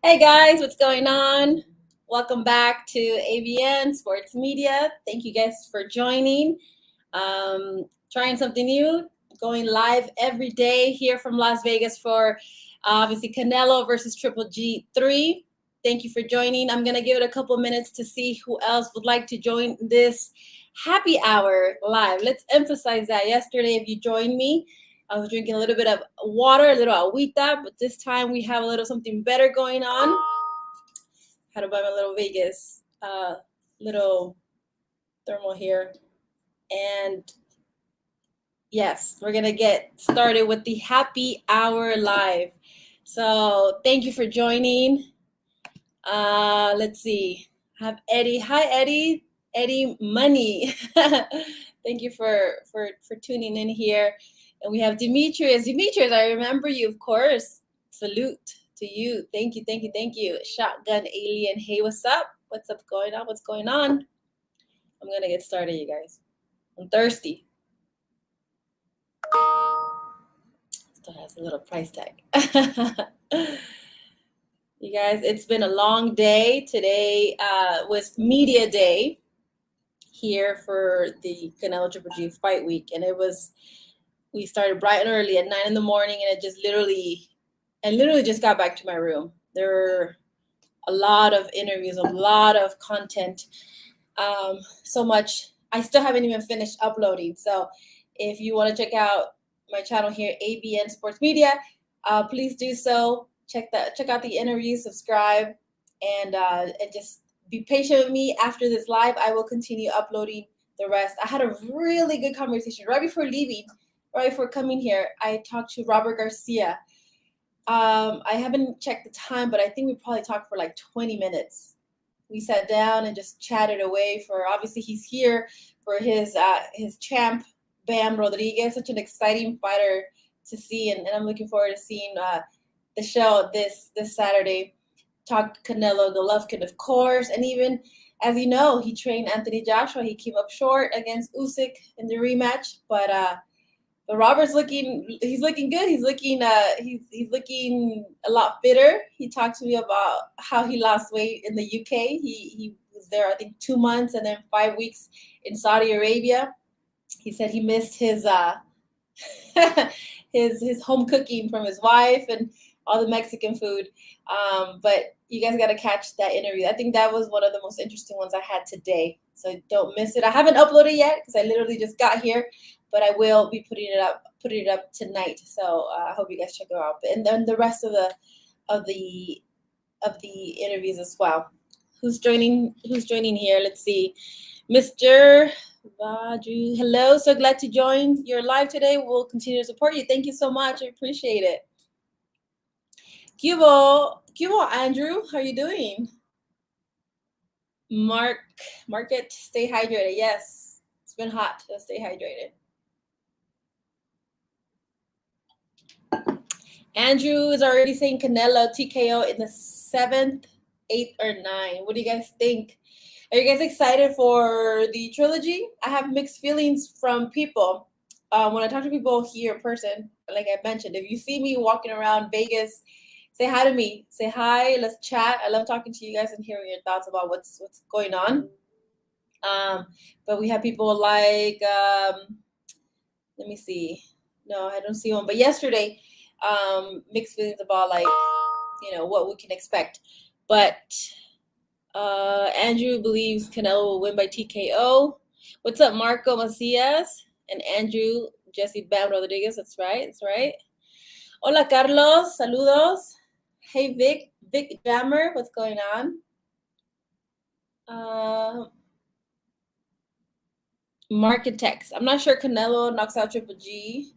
Hey guys, what's going on? Welcome back to ABN Sports Media. Thank you guys for joining. Trying something new, going live every day here from Las Vegas for obviously Canelo versus Triple G3. Thank you for joining. I'm going to give it a couple minutes to see who else would like to join this happy hour live. Let's emphasize that. Yesterday, if you joined me, I was drinking a little bit of water, a little agüita, but this time we have a little something better going on. Had to buy my little Vegas little thermal here. And yes, we're going to get started with the happy hour live. So thank you for joining. Let's see. I have Eddie. Hi, Eddie. Eddie Money. Thank you for tuning in here. And we have Demetrius. Demetrius, I remember you, of course. Salute to you. Thank you, thank you, thank you. Shotgun Alien. Hey, what's up? What's going on? What's going on? I'm going to get started, you guys. I'm thirsty. Still has a little price tag. You guys, it's been a long day. Today was media day here for the Canelo Triple G fight week. And we started bright and early at 9 in the morning, and I literally just got back to my room. There were a lot of interviews, a lot of content, so much. I still haven't even finished uploading. So if you want to check out my channel here, ABN Sports Media, please do so. Check out the interview, subscribe, and just be patient with me. After this live, I will continue uploading the rest. I had a really good conversation right before leaving. Right before coming here, I talked to Robert Garcia. I haven't checked the time, but I think we probably talked for like 20 minutes. We sat down and just chatted away obviously he's here for his champ, Bam Rodriguez, such an exciting fighter to see. And I'm looking forward to seeing the show this Saturday. Talked Canelo Golovkin, of course. And even, as you know, he trained Anthony Joshua. He came up short against Usyk in the rematch, but Robert's looking good. He's looking a lot fitter. He talked to me about how he lost weight in the UK. He was there, I think, 2 months and then 5 weeks in Saudi Arabia. He said he missed his his home cooking from his wife and all the Mexican food. But you guys got to catch that interview. I think that was one of the most interesting ones I had today. So don't miss it. I haven't uploaded yet because I literally just got here, but I will be putting it up tonight. So I hope you guys check it out. And then the rest of the interviews as well. Who's joining here? Let's see. Mr. Vaju, hello. So glad to join your live today. We'll continue to support you. Thank you so much. I appreciate it. Cubo, Andrew, how are you doing? Market, stay hydrated. Yes, it's been hot. Just stay hydrated. Andrew is already saying Canelo TKO in the 7th, 8th, or 9th. What do you guys think? Are you guys excited for the trilogy? I have mixed feelings from people. When I talk to people here in person, like I mentioned, if you see me walking around Vegas, say hi to me. Say hi. Let's chat. I love talking to you guys and hearing your thoughts about what's going on. But we have people like, let me see. No, I don't see one. But yesterday, mixed feelings about what we can expect. But Andrew believes Canelo will win by TKO. What's up, Marco Macias and Andrew Jesse Bam Rodriguez? That's right. Hola, Carlos. Saludos. Hey, Vic Jammer. What's going on? Market text. I'm not sure Canelo knocks out Triple G.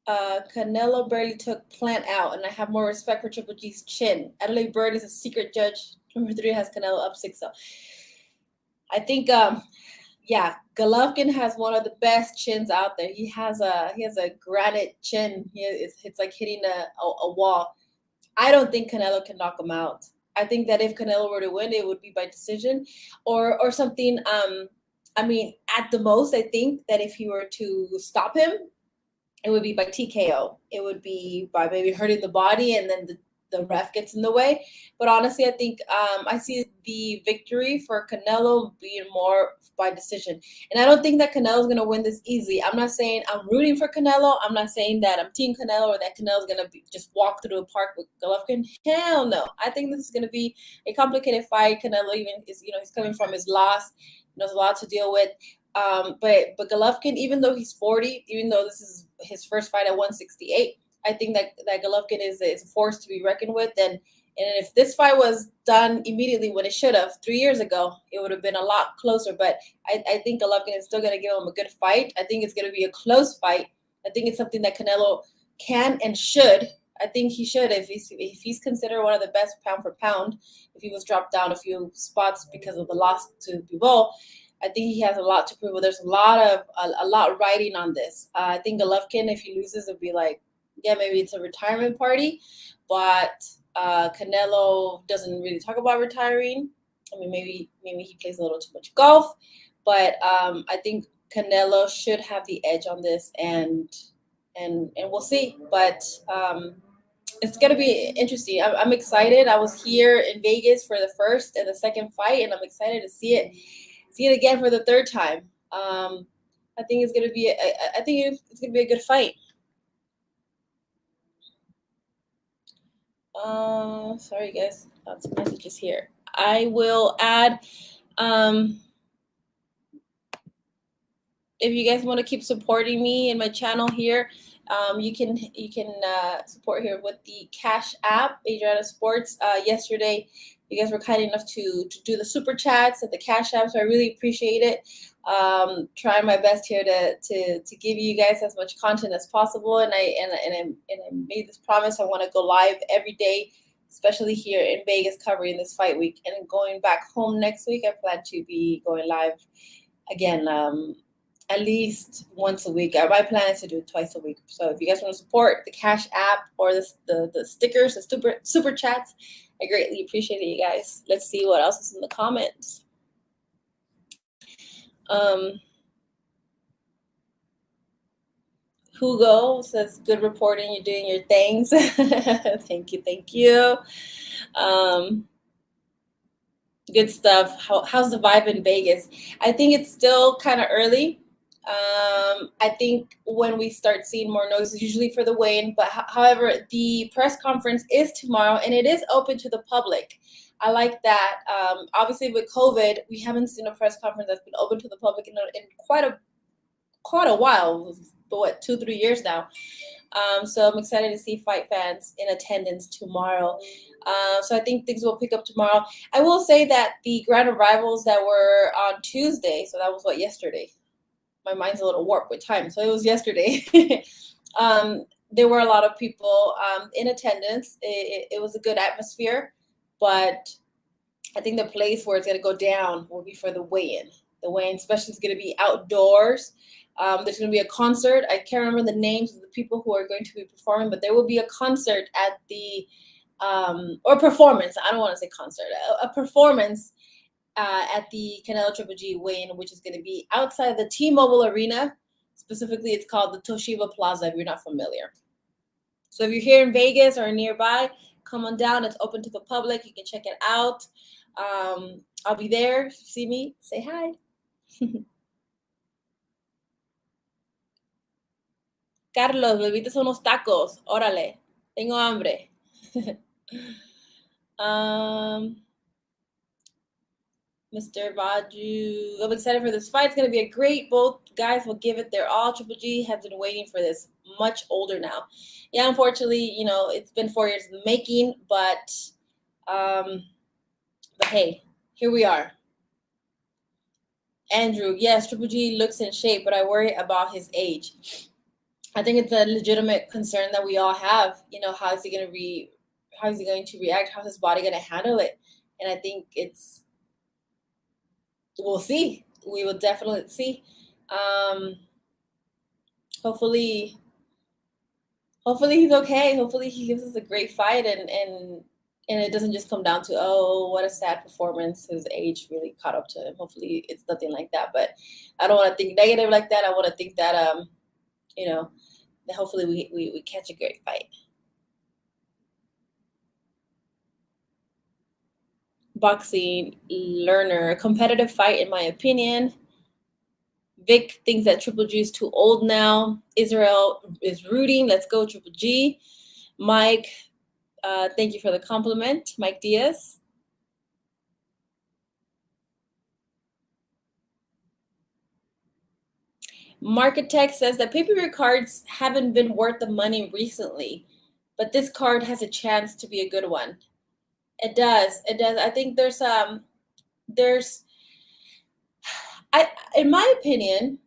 Canelo barely took Plant out, and I have more respect for Triple G's chin. Adelaide Bird is a secret judge. Number 3 has Canelo up 6-0. I think, Golovkin has one of the best chins out there. He has a granite chin. It's like hitting a wall. I don't think Canelo can knock him out. I think that if Canelo were to win, it would be by decision or something. At the most, I think that if he were to stop him, it would be by TKO. It would be by maybe hurting the body and then the ref gets in the way. But honestly, I think I see the victory for Canelo being more by decision. And I don't think that Canelo is going to win this easily. I'm not saying I'm rooting for Canelo. I'm not saying that I'm team Canelo or that Canelo is going to just walk through the park with Golovkin. Hell no. I think this is going to be a complicated fight. Canelo even is, he's coming from his loss. There's a lot to deal with. But Golovkin, even though he's 40, even though this is his first fight at 168, I think that Golovkin is a force to be reckoned with. And if this fight was done immediately when it should have 3 years ago, it would have been a lot closer. But I think Golovkin is still going to give him a good fight. I think it's going to be a close fight. I think it's something that Canelo can and should. I think he should, if he's considered one of the best pound for pound, if he was dropped down a few spots because of the loss to Bivol. I think he has a lot to prove. But there's a lot riding on this. I think Golovkin, if he loses, it'll be like, yeah, maybe it's a retirement party. But Canelo doesn't really talk about retiring. I mean, maybe he plays a little too much golf. But I think Canelo should have the edge on this, and we'll see. But it's gonna be interesting. I'm excited. I was here in Vegas for the first and the second fight, and I'm excited to see it again for the third time. I think it's gonna be a good fight. Sorry guys, lots of messages here. I will add. If you guys want to keep supporting me and my channel here, you can support here with the Cash App, Adriana Sports. Yesterday, you guys were kind enough to do the super chats at the Cash App, so I really appreciate it. Trying my best here to give you guys as much content as possible, and I made this promise. I want to go live every day, especially here in Vegas, covering this fight week, and then going back home next week. I plan to be going live again. At least once a week. My plan is to do it twice a week. So if you guys want to support the Cash App or the stickers, the super chats, I greatly appreciate it, you guys. Let's see what else is in the comments. Hugo says, good reporting. You're doing your things. Thank you. Good stuff. How's the vibe in Vegas? I think it's still kind of early. I think when we start seeing more noise, usually for the weigh-in, but however, the press conference is tomorrow and it is open to the public. I like that. Obviously with COVID, we haven't seen a press conference that's been open to the public in quite a while, but 2-3 years now. So I'm excited to see fight fans in attendance tomorrow. So I think things will pick up tomorrow. I will say that the grand arrivals that were on Tuesday, so that was yesterday. My mind's a little warped with time, so it was yesterday. There were a lot of people in attendance. It was a good atmosphere, but I think the place where it's going to go down will be for the weigh-in. The weigh-in especially is going to be outdoors. There's going to be a concert. I can't remember the names of the people who are going to be performing, but there will be a concert at the or performance. I don't want to say concert. A performance at the Canelo Triple G weigh-in, which is going to be outside the T-Mobile Arena. Specifically, it's called the Toshiba Plaza, if you're not familiar. So if you're here in Vegas or nearby, come on down. It's open to the public. You can check it out. I'll be there. See me, say hi. Carlos, me invitas unos tacos. Órale, tengo hambre. Mr. Vaju, I'm excited for this fight. It's going to be a great. Both guys will give it their all. Triple G has been waiting for this. Much older now. Yeah, unfortunately, it's been 4 years in the making, but hey, here we are. Andrew, yes, Triple G looks in shape, but I worry about his age. I think it's a legitimate concern that we all have. How is he going to react? How's his body going to handle it? And I think we'll see. We will definitely see. Hopefully he's okay. Hopefully he gives us a great fight and it doesn't just come down to, oh, what a sad performance. His age really caught up to him. Hopefully it's nothing like that. But I don't want to think negative like that. I want to think that that hopefully we catch a great fight. boxing learner. A competitive fight, in my opinion. Vic thinks that Triple G is too old now. Israel is rooting. Let's go, Triple G. Mike, thank you for the compliment. Mike Diaz. Market Tech says that pay-per-view cards haven't been worth the money recently, but this card has a chance to be a good one. It does. It does. I think there's I in my opinion,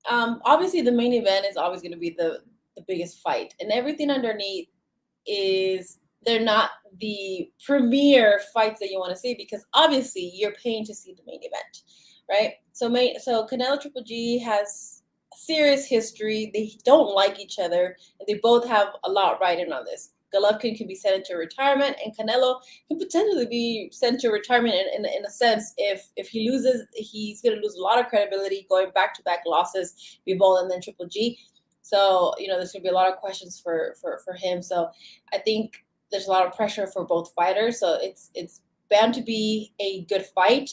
obviously the main event is always going to be the biggest fight, and everything underneath is they're not the premier fights that you want to see because obviously you're paying to see the main event, right? So Canelo Triple G has serious history. They don't like each other, and they both have a lot riding on this. Golovkin can be sent into retirement, and Canelo can potentially be sent to retirement in a sense. If he loses, he's going to lose a lot of credibility going back to back losses, Bivol and then Triple G. So there's going to be a lot of questions for him. So I think there's a lot of pressure for both fighters. So it's bound to be a good fight.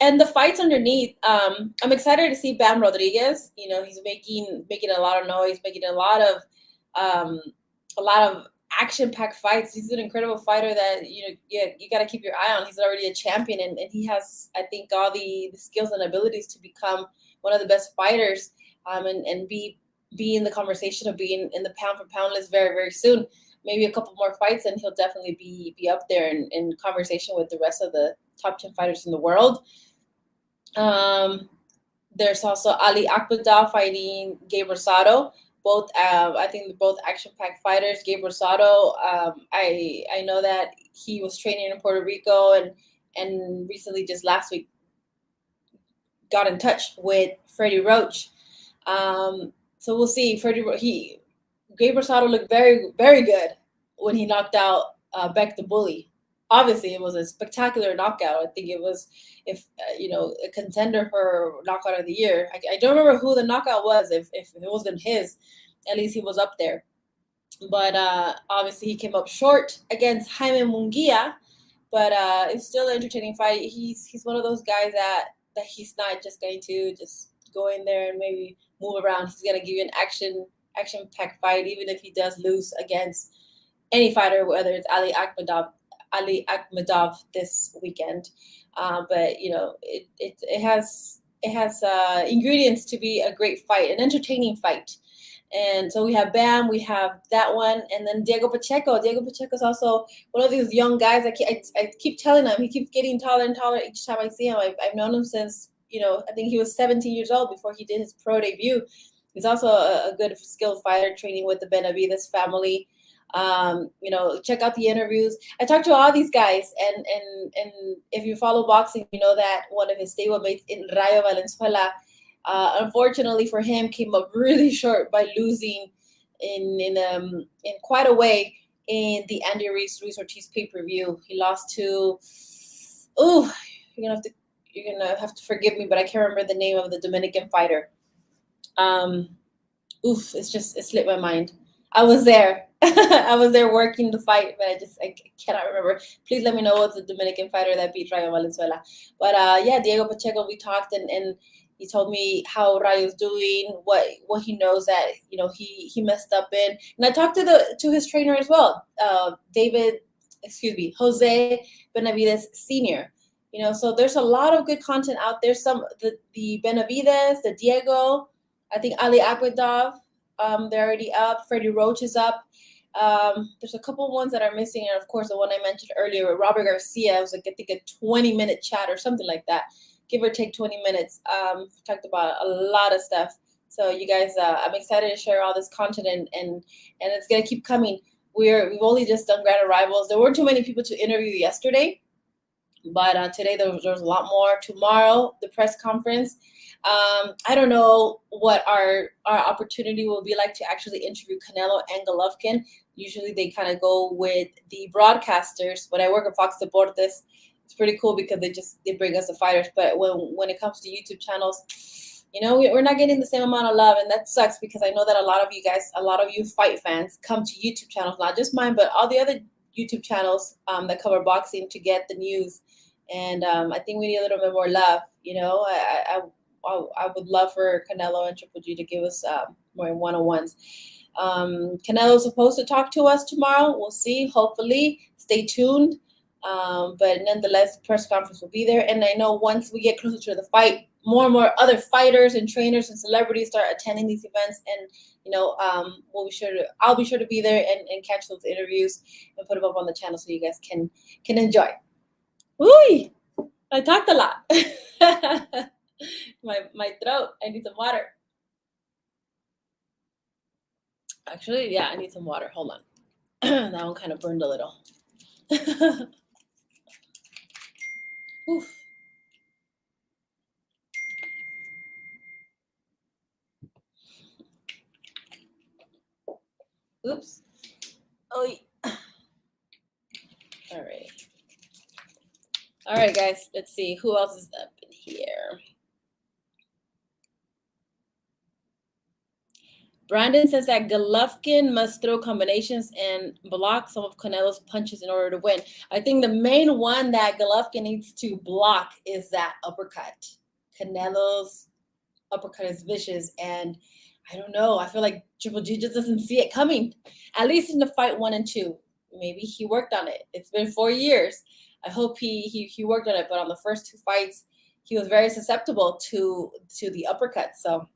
And the fights underneath, I'm excited to see Bam Rodriguez. He's making a lot of noise, making a lot of action-packed fights. He's an incredible fighter that you got to keep your eye on. He's already a champion, and he has, I think, all the skills and abilities to become one of the best fighters, and be in the conversation of being in the pound for pound list very, very soon. Maybe a couple more fights, and he'll definitely be up there in conversation with the rest of the top 10 fighters in the world. There's also Ali Akbadov fighting Gabe Rosado. Both, I think, they're both action-packed fighters. Gabe Rosado, I know that he was training in Puerto Rico and recently, just last week, got in touch with Freddie Roach. So we'll see. Gabe Rosado looked very, very good when he knocked out Beck the Bully. Obviously, it was a spectacular knockout. I think it was, a contender for knockout of the year. I don't remember who the knockout was. If it wasn't his, at least he was up there. But obviously, he came up short against Jaime Munguia. But it's still an entertaining fight. He's one of those guys that he's not just going to just go in there and maybe move around. He's going to give you an action-packed fight, even if he does lose against any fighter, whether it's Ali Akhmedov this weekend. But it has ingredients to be a great fight, an entertaining fight. And so we have Bam, we have that one, and then Diego Pacheco. Diego Pacheco is also one of these young guys. I keep telling him, he keeps getting taller and taller each time I see him. I've known him since, I think he was 17 years old before he did his pro debut. He's also a good skilled fighter, training with the Benavides family. Check out the interviews. I talked to all these guys, and if you follow boxing, you know that one of his stablemates in Rayo Valenzuela, unfortunately for him, came up really short by losing in quite a way in the Andy Ruiz Ortiz pay-per-view. He lost to you're gonna have to forgive me, but I can't remember the name of the Dominican fighter. It slipped my mind. I was there. I was there working the fight, but I cannot remember. Please let me know what's the Dominican fighter that beat Rayo Valenzuela. But Diego Pacheco, we talked, and he told me how Rayo's doing, what he knows that he messed up in, and I talked to his trainer as well, Jose Benavides Senior. So there's a lot of good content out there. The Benavides, the Diego, I think Ali Akbadov, they're already up. Freddie Roach is up. There's a couple ones that are missing, and of course the one I mentioned earlier with Robert Garcia. It was I think a 20-minute chat or something like that, give or take 20 minutes. Talked about a lot of stuff. So you guys, I'm excited to share all this content, and it's gonna keep coming. We've only just done grand arrivals. There weren't too many people to interview yesterday, but today there's a lot more. Tomorrow, the press conference. I don't know what our opportunity will be like to actually interview Canelo and Golovkin. Usually they kind of go with the broadcasters. When I work at Fox Deportes, it's pretty cool because they bring us the fighters. But when it comes to YouTube channels, we're not getting the same amount of love, and that sucks because I know that a lot of you fight fans come to YouTube channels, not just mine, but all the other YouTube channels that cover boxing to get the news and I think we need a little bit more love. I would love for Canelo and Triple G to give us more one-on-ones. Canelo's supposed to talk to us tomorrow. We'll see. Hopefully, stay tuned. But nonetheless, the press conference will be there. And I know once we get closer to the fight, more and more other fighters and trainers and celebrities start attending these events. And I'll be sure to be there and catch those interviews and put them up on the channel so you guys can enjoy. Ooh, I talked a lot. my throat. I need some water. Actually, yeah, I need some water. Hold on. That one kind of burned a little. Oof. Oops. Oh. All right. All right, guys. Let's see who else is up in here. Brandon says that Golovkin must throw combinations and block some of Canelo's punches in order to win. I think the main one that Golovkin needs to block is that uppercut. Canelo's uppercut is vicious, and I don't know. I feel like Triple G just doesn't see it coming. At least in the fight 1 and 2, maybe he worked on it. It's been 4 years. I hope he worked on it. But on the first 2 fights, he was very susceptible to the uppercut. So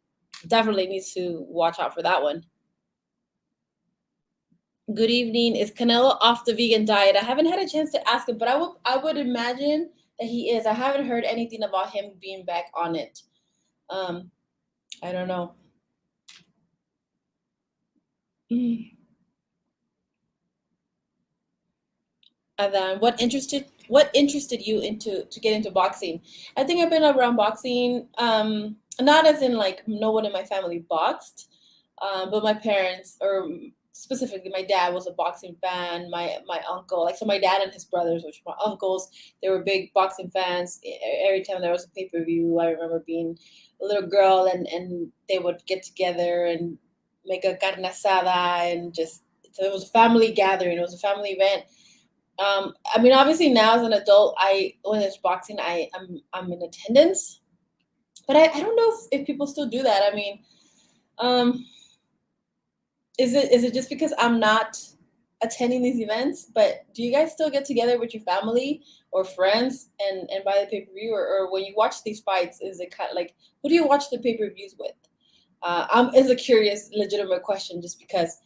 definitely needs to watch out for that one. Good evening. Is Canelo off the vegan diet? I haven't had a chance to ask him, but I would imagine that he is. I haven't heard anything about him being back on it. I don't know. And then what interested you to get into boxing? I think I've been around boxing, not as in like no one in my family boxed, but my parents, or specifically my dad, was a boxing fan. My uncle, so my dad and his brothers, which were my uncles, they were big boxing fans. Every time there was a pay-per-view, I remember being a little girl, and they would get together and make a carne asada, and so it was a family gathering. It was a family event. I mean, obviously now as an adult, when there's boxing, I'm in attendance, but I don't know if people still do that. I mean, is it just because I'm not attending these events? But do you guys still get together with your family or friends and buy the pay-per-view, or when you watch these fights, is it kind of like, who do you watch the pay-per-views with? It's a curious, legitimate question, just because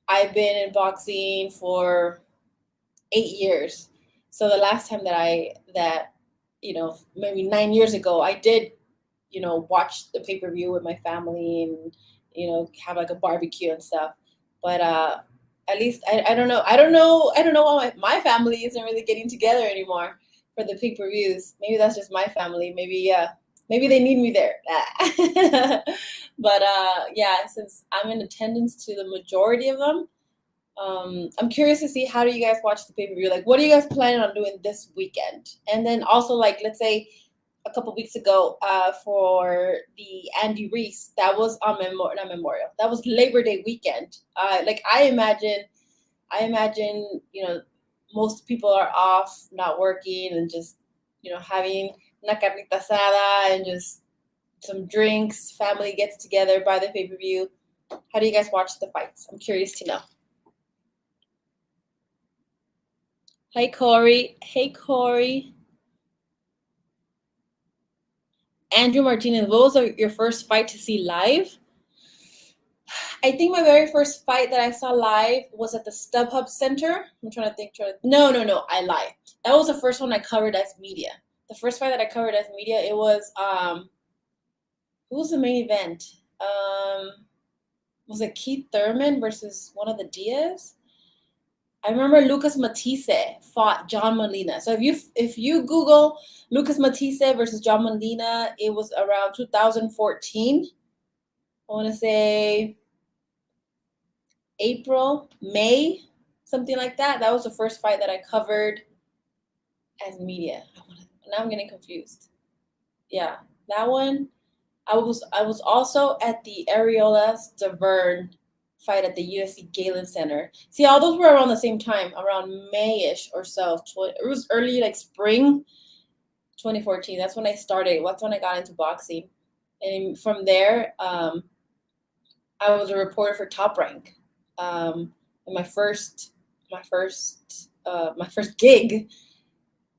I've been in boxing for 8 years. So the last time that maybe 9 years ago, I did, watch the pay-per-view with my family and, have like a barbecue and stuff. But at least I don't know. I don't know why my family isn't really getting together anymore for the pay-per-views. Maybe that's just my family. Maybe they need me there. But yeah, since I'm in attendance to the majority of them, I'm curious to see, how do you guys watch the pay-per-view? Like, what are you guys planning on doing this weekend? And then also, like, let's say a couple weeks ago, for the Andy Reese, that was on not Memorial. That was Labor Day weekend. I imagine, most people are off, not working, and just, having una carnita asada and just some drinks. Family gets together by the pay-per-view. How do you guys watch the fights? I'm curious to know. Hi, Corey. Hey, Corey. Andrew Martinez, what was your first fight to see live? I think my very first fight that I saw live was at the StubHub Center. I'm trying to think. No, I lied. That was the first one I covered as media. The first fight that I covered as media, it was, who was the main event? Was it Keith Thurman versus one of the Diaz? I remember Lucas Matisse fought John Molina. So if you Google Lucas Matisse versus John Molina, it was around 2014. I want to say April, May, something like that. That was the first fight that I covered as media. Now I'm getting confused. Yeah, that one. I was also at the Areola Stavern fight at the USC Galen Center. See, all those were around the same time, around May-ish or so. It was early, like spring. 2014. That's when I started. That's when I got into boxing, and from there, I was a reporter for Top Rank. And my first gig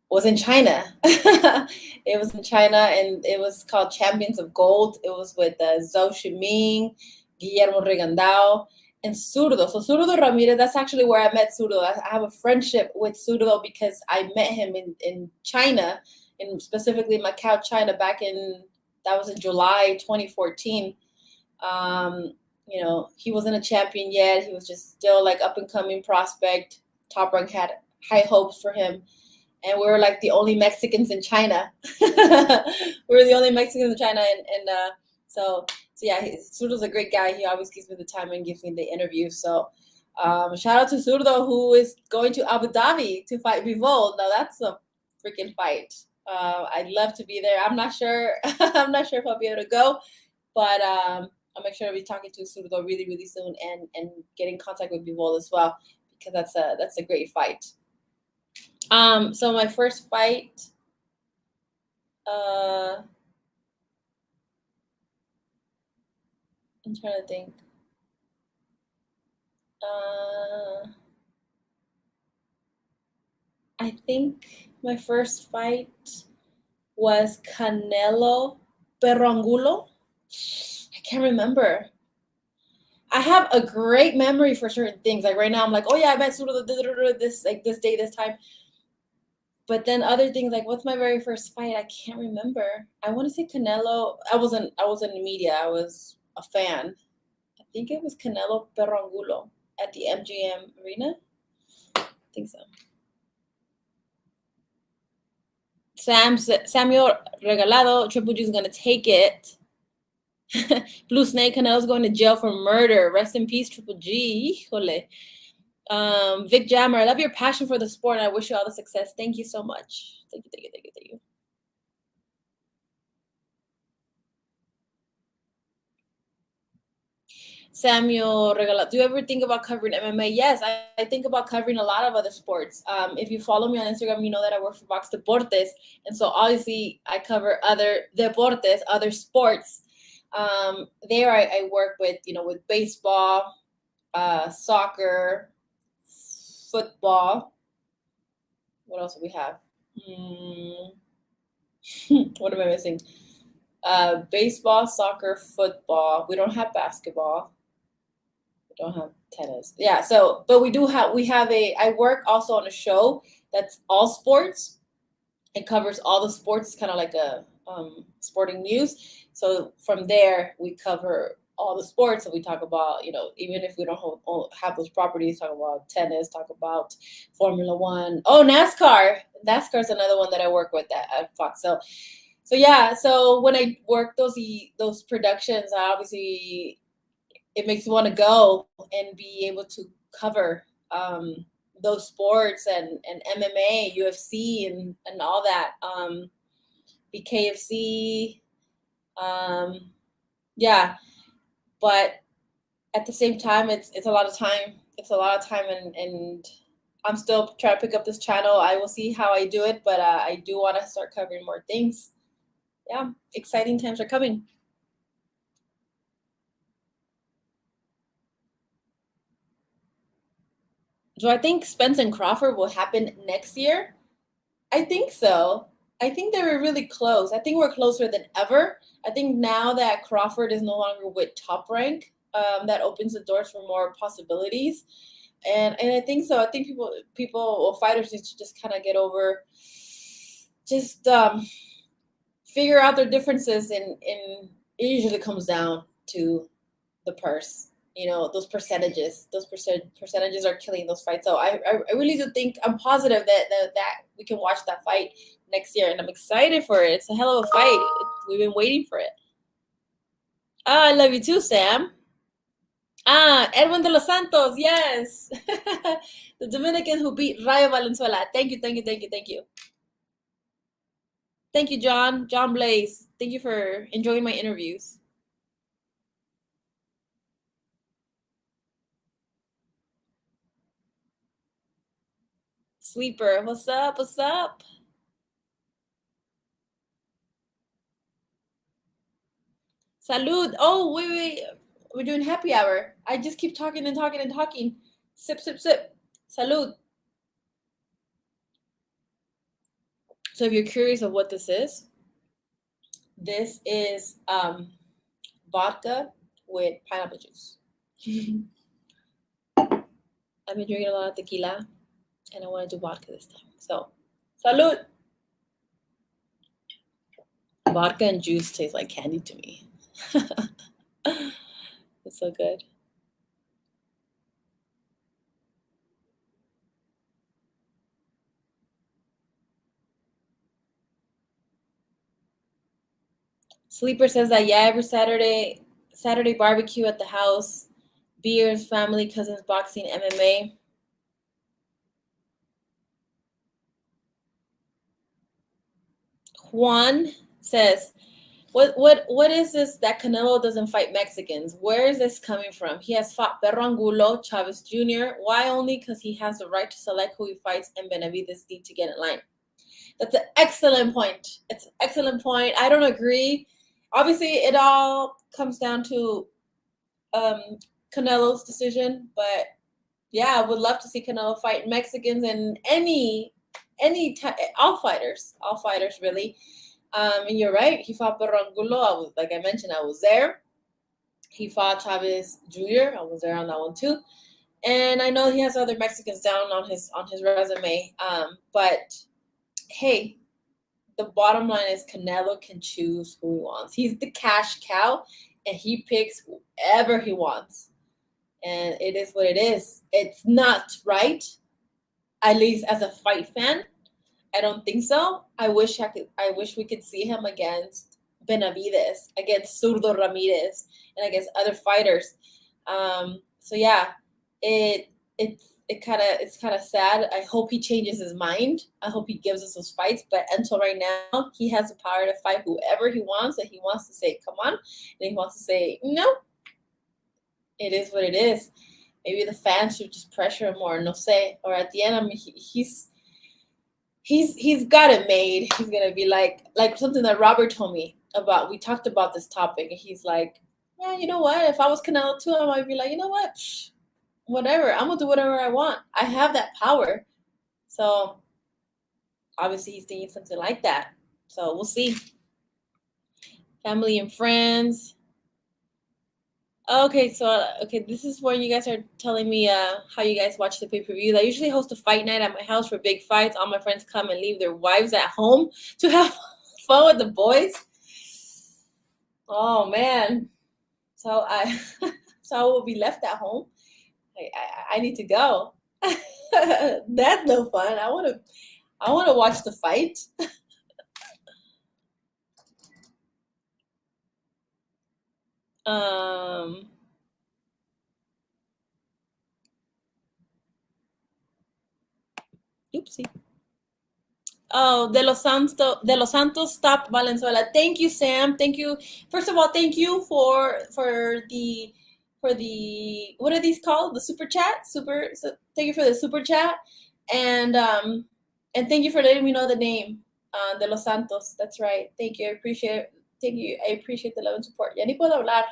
was in China. It was in China, and it was called Champions of Gold. It was with Zhou Shiming, Guillermo Regandao, and Zurdo. So Zurdo Ramirez, that's actually where I met Zurdo. I have a friendship with Zurdo because I met him in China, and specifically Macau, China, that was in July 2014. Um, he wasn't a champion yet. He was just still like up and coming prospect. Top Rank had high hopes for him, and we were like the only Mexicans in China. We were the only Mexicans in China, so yeah, Zurdo's a great guy. He always gives me the time and gives me the interview. So shout out to Zurdo, who is going to Abu Dhabi to fight Bivol. Now that's a freaking fight. I'd love to be there. I'm not sure. I'm not sure if I'll be able to go, but I'll make sure to be talking to Zurdo really, really soon and get in contact with Bivol as well, because that's a great fight. So my first fight, I'm trying to think. I think my first fight was Canelo Perro. I can't remember. I have a great memory for certain things. Like right now, I'm like, oh yeah, I met Zurdo this like this day, this time. But then other things like, what's my very first fight? I can't remember. I want to say Canelo. I wasn't in media. I was a fan. I think it was Canelo Perro at the MGM Arena. I think so. Samuel Regalado, Triple G is going to take it. Blue Snake, Canelo's going to jail for murder. Rest in peace, Triple G. Híjole. Vic Jammer, I love your passion for the sport, and I wish you all the success. Thank you so much. Thank you. Samuel Regala, do you ever think about covering MMA? Yes, I think about covering a lot of other sports. If you follow me on Instagram, you know that I work for Box Deportes. And so obviously I cover other deportes, other sports. There I work with, with baseball, soccer, football. What else do we have? What am I missing? Baseball, soccer, football. We don't have basketball. Don't have tennis. Yeah, so but I work also on a show that's all sports. It covers all the sports. It's kind of like a sporting news. So from there we cover all the sports. So we talk about, even if we don't have those properties, talk about tennis, talk about Formula One. Oh, NASCAR. NASCAR is another one that I work with at Fox. So yeah, so when I work those productions, I obviously, it makes me want to go and be able to cover those sports and MMA, UFC, and all that. BKFC, yeah. But at the same time, it's a lot of time. It's a lot of time, and I'm still trying to pick up this channel. I will see how I do it, but I do want to start covering more things. Yeah, exciting times are coming. Do I think Spence and Crawford will happen next year? I think so. I think they were really close. I think we're closer than ever. I think now that Crawford is no longer with Top Rank, that opens the doors for more possibilities. And I think so. I think people or fighters need to just kind of get over, just figure out their differences, and it usually comes down to the purse. Those percentages. Those percentages are killing those fights. So I really do think, I'm positive that we can watch that fight next year, and I'm excited for it. It's a hell of a fight. We've been waiting for it. I love you too, Sam. Edwin de los Santos, yes. The Dominican who beat Rayo Valenzuela. Thank you. Thank you, John. John Blaze. Thank you for enjoying my interviews. Sleeper, what's up? Salud. Oh, wait. We're doing happy hour. I just keep talking and talking and talking. Sip, sip, sip. Salud. So if you're curious of what this is vodka with pineapple juice. I've been drinking a lot of tequila, and I want to do vodka this time. So, salud. Vodka and juice taste like candy to me. It's so good. Sleeper says that, yeah, every Saturday barbecue at the house, beers, family, cousins, boxing, MMA. Juan says, what is this that Canelo doesn't fight Mexicans? Where is this coming from? He has fought Perro Angulo, Chavez Jr. Why only? Because he has the right to select who he fights, and Benavides need to get in line. That's an excellent point. It's an excellent point. I don't agree. Obviously, it all comes down to Canelo's decision, but yeah, I would love to see Canelo fight Mexicans and all fighters really. And you're right. He fought Perro Angulo. Like I mentioned, I was there. He fought Chavez Jr. I was there on that one too. And I know he has other Mexicans down on his resume. But hey, the bottom line is Canelo can choose who he wants. He's the cash cow, and he picks whoever he wants. And it is what it is. It's not right, at least as a fight fan. I don't think so. I wish we could see him against Benavides, against Zurdo Ramirez, and against other fighters. So yeah, it's kind of sad. I hope he changes his mind. I hope he gives us those fights. But until right now, he has the power to fight whoever he wants. And he wants to say, "Come on," and he wants to say, "No." It is what it is. Maybe the fans should just pressure him more. No say. Or at the end, I mean, he's got it made. He's gonna be like something that Robert told me about. We talked about this topic, and he's like, "Yeah, you know what? If I was Canelo too, I might be like, you know what? Whatever. I'm gonna do whatever I want. I have that power." So obviously, he's thinking something like that. So we'll see. Family and friends. Okay, so this is where you guys are telling me how you guys watch the pay-per-views. I usually host a fight night at my house for big fights. All my friends come and leave their wives at home to have fun with the boys. Oh man, so I will be left at home. I need to go. That's no fun. I want to watch the fight. Oopsie. Oh, De Los Santos stopped Valenzuela. Thank you, Sam. Thank you. First of all, thank you for the what are these called? The super chat. Thank you for the super chat, and thank you for letting me know the name. De Los Santos. That's right. Thank you. I appreciate it. Thank you. I appreciate the love and support. Ya ni puedo hablar.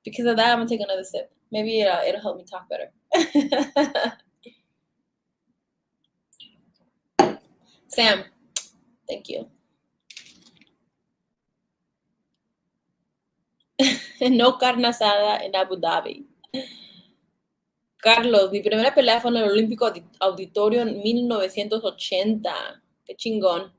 Because of that, I'm gonna take another sip. Maybe it'll help me talk better. Sam, thank you. No carne asada en Abu Dhabi. Carlos, mi primera pelea fue en el Olímpico Auditorio en 1980. Qué chingón.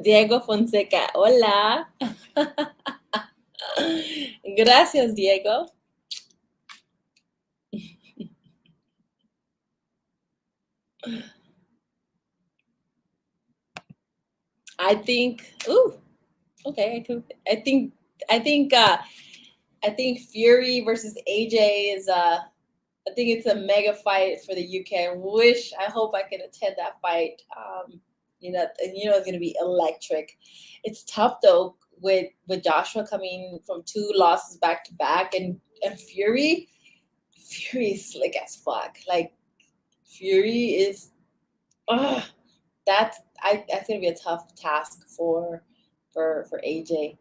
Diego Fonseca, hola. Gracias, Diego. I think, okay, I think Fury versus AJ is I think it's a mega fight for the UK. I hope I can attend that fight. It's going to be electric. It's tough though with Joshua coming from 2 losses back to back, and Fury Fury is slick as fuck. Like Fury is, that's gonna be a tough task for AJ.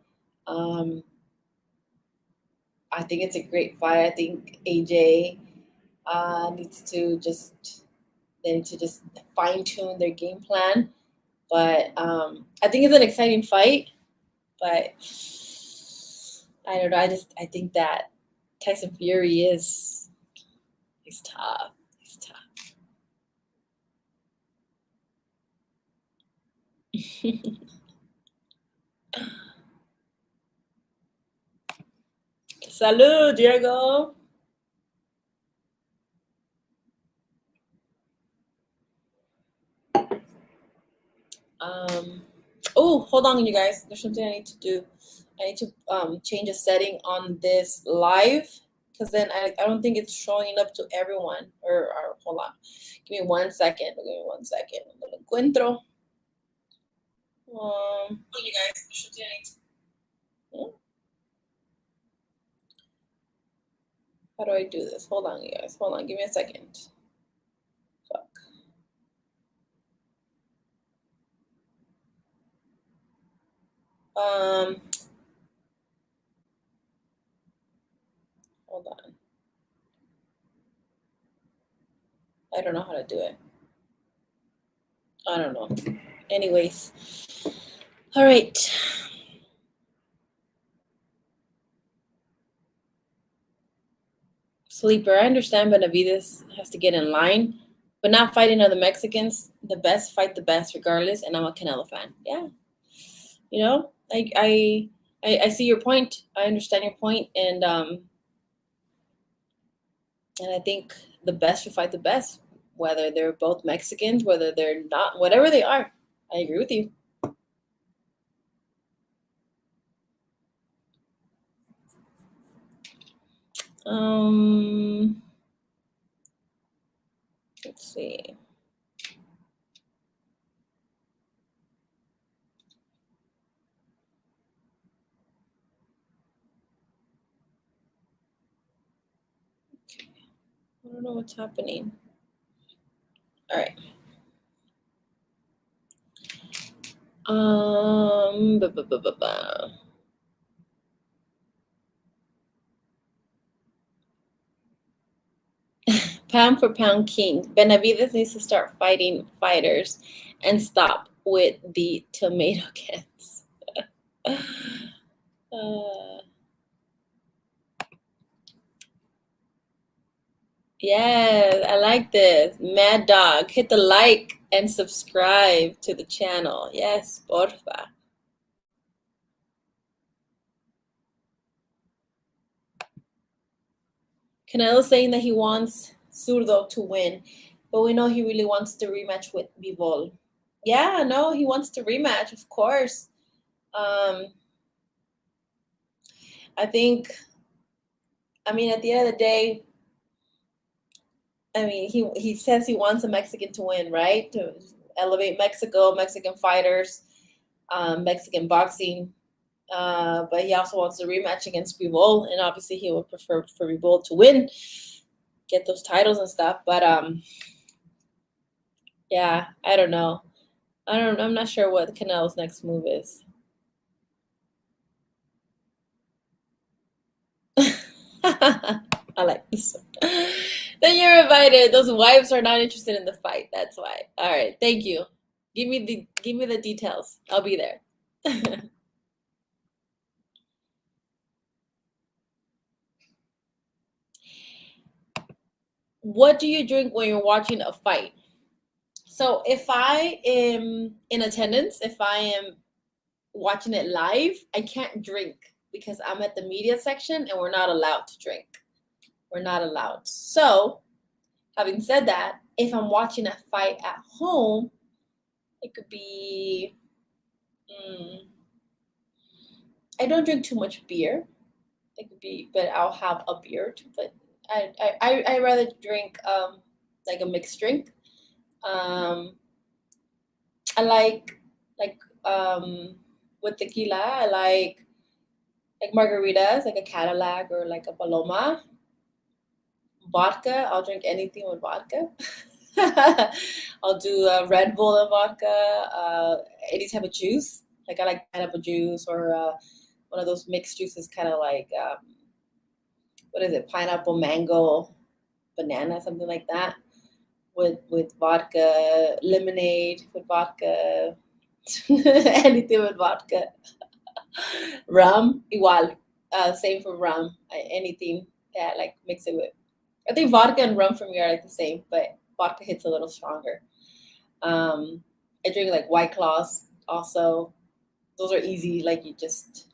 I think it's a great fight. I think AJ needs to just fine tune their game plan. But I think it's an exciting fight. But I don't know. I think that Tyson Fury he's tough. He's tough. Salud, Diego. Oh, hold on, you guys. There's something I need to do. I need to change a setting on this live because then I don't think it's showing up to everyone. Or hold on. Give me 1 second. Give me 1 second. Lo encuentro. You guys, there's something I need to. How do I do this? Hold on, you guys. Hold on. Give me a second. Fuck. Hold on. I don't know how to do it. I don't know. Anyways. All right. Sleeper, I understand Benavides has to get in line, but not fighting other Mexicans. The best fight the best regardless, and I'm a Canelo fan. Yeah. You know, I see your point. I understand your point, and I think the best will fight the best, whether they're both Mexicans, whether they're not, whatever they are. I agree with you. Let's see. Okay. I don't know what's happening. All right. Pound for pound king. Benavides needs to start fighting fighters and stop with the tomato cans. Yes, I like this. Mad Dog, hit the like and subscribe to the channel. Yes, porfa. Canelo saying that he wants Zurdo to win, but we know he really wants to rematch with Bivol. Yeah, no, he wants to rematch, of course. I think, I mean, at the end of the day, I mean, he says he wants a Mexican to win, right? To elevate Mexico, Mexican fighters, Mexican boxing. But he also wants a rematch against Bivol, and obviously he would prefer for Bivol to win, get those titles and stuff. But yeah, I don't know. I'm not sure what Canelo's next move is. I like this one. Then you're invited. Those wives are not interested in the fight. That's why. All right. Thank you. Give me the details. I'll be there. What do you drink when you're watching a fight? So if I am in attendance, if I am watching it live, I can't drink because I'm at the media section and we're not allowed to drink. We're not allowed. So, having said that, if I'm watching a fight at home, it could be, I don't drink too much beer. It could be, but I'll have a beer too. But I rather drink like a mixed drink. I like with tequila. I like margaritas, like a Cadillac or like a Paloma. vodka. I'll drink anything with vodka. I'll do a Red Bull and vodka, any type of juice. Like I like pineapple juice or one of those mixed juices, kind of like what is it? Pineapple, mango, banana, something like that. With vodka, lemonade with vodka, anything with vodka. Rum, igual. Same for rum. Anything that like mix it with. I think vodka and rum for me are like the same, but vodka hits a little stronger. I drink like White Claws also. Those are easy, like you just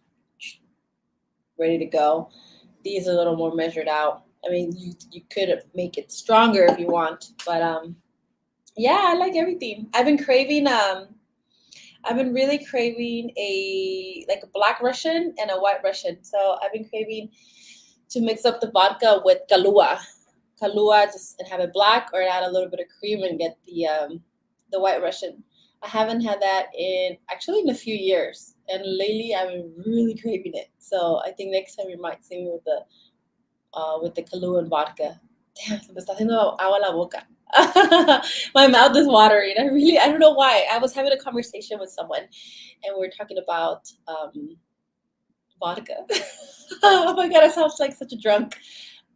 ready to go. These are a little more measured out. I mean, you could make it stronger if you want, but yeah, I like everything. I've been really craving a black Russian and a white Russian. So I've been craving to mix up the vodka with Kahlua, just and have it black, or add a little bit of cream and get the white Russian. I haven't had that in a few years, and lately I've been really craving it. So I think next time you might see me with the Kahlua and vodka. Damn, se me está haciendo agua la boca. My mouth is watering. I don't know why. I was having a conversation with someone, and we are talking about vodka. Oh my god, I sound like such a drunk.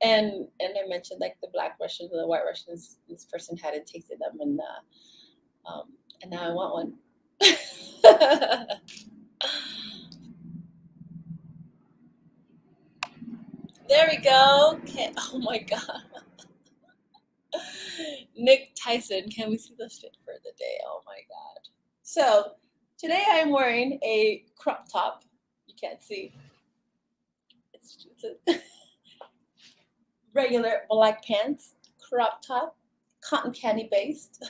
And I mentioned like the black Russians and the white Russians. This person hadn't tasted them, and now I want one. There we go. Okay. Oh my god. Nick Tyson, can we see the fit for the day? Oh my god. So today I'm wearing a crop top. You can't see. It's a regular black pants, crop top, cotton candy based.